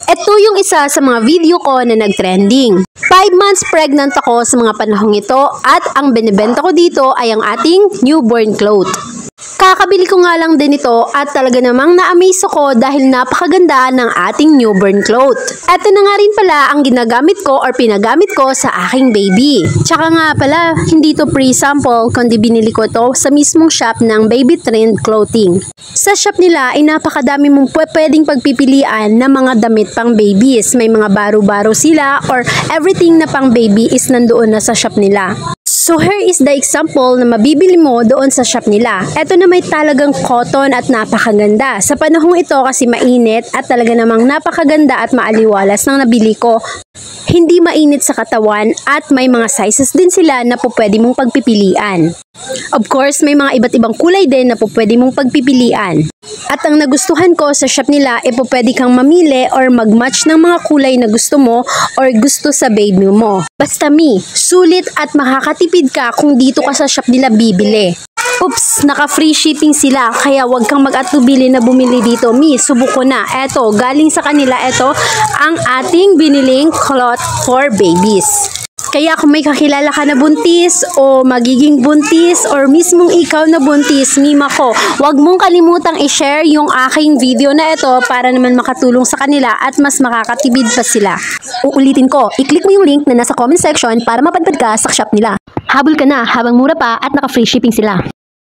Ito yung isa sa mga video ko na nag-trending. 5 months pregnant ako sa mga panahong ito at ang binibenta ko dito ay ang ating newborn cloth. Kakabili ko nga lang din ito at talaga namang na-amaze ako dahil napakaganda ng ating newborn cloth. Ito na nga rin pala ang ginagamit ko or pinagamit ko sa aking baby. Tsaka nga pala, hindi to pre-sample kundi binili ko to sa mismong shop ng Baby Trend Clothing. Sa shop nila ay napakadami mong pwedeng pagpipilian na mga damit pang babies. May mga baro-baro sila or everything na pang baby is nandoon na sa shop nila. So here is the example na mabibili mo doon sa shop nila. Ito na may talagang cotton at napakaganda. Sa panahong ito kasi mainit at talaga namang napakaganda at maaliwalas ng nabili ko. Hindi mainit sa katawan at may mga sizes din sila na po pwede mong pagpipilian. Of course, may mga iba't ibang kulay din na po pwede mong pagpipilian. At ang nagustuhan ko sa shop nila ay po pwede kang mamili or mag-match ng mga kulay na gusto mo or gusto sa baby mo. Basta sulit at makakatipid ka kung dito ka sa shop nila bibili. Oops, naka-free shipping sila kaya wag kang mag-atubili na bumili dito. Subok ko na. Eto, galing sa kanila, eto ang ating biniling cloth for babies. Kaya kung may kakilala ka na buntis o magiging buntis or mismong ikaw na buntis, mima ko, huwag mong kalimutang i-share yung aking video na ito para naman makatulong sa kanila at mas makakatibid pa sila. Uulitin ko, i-click mo yung link na nasa comment section para mapadpad ka sa shop nila. Habol ka na habang mura pa at naka-free shipping sila.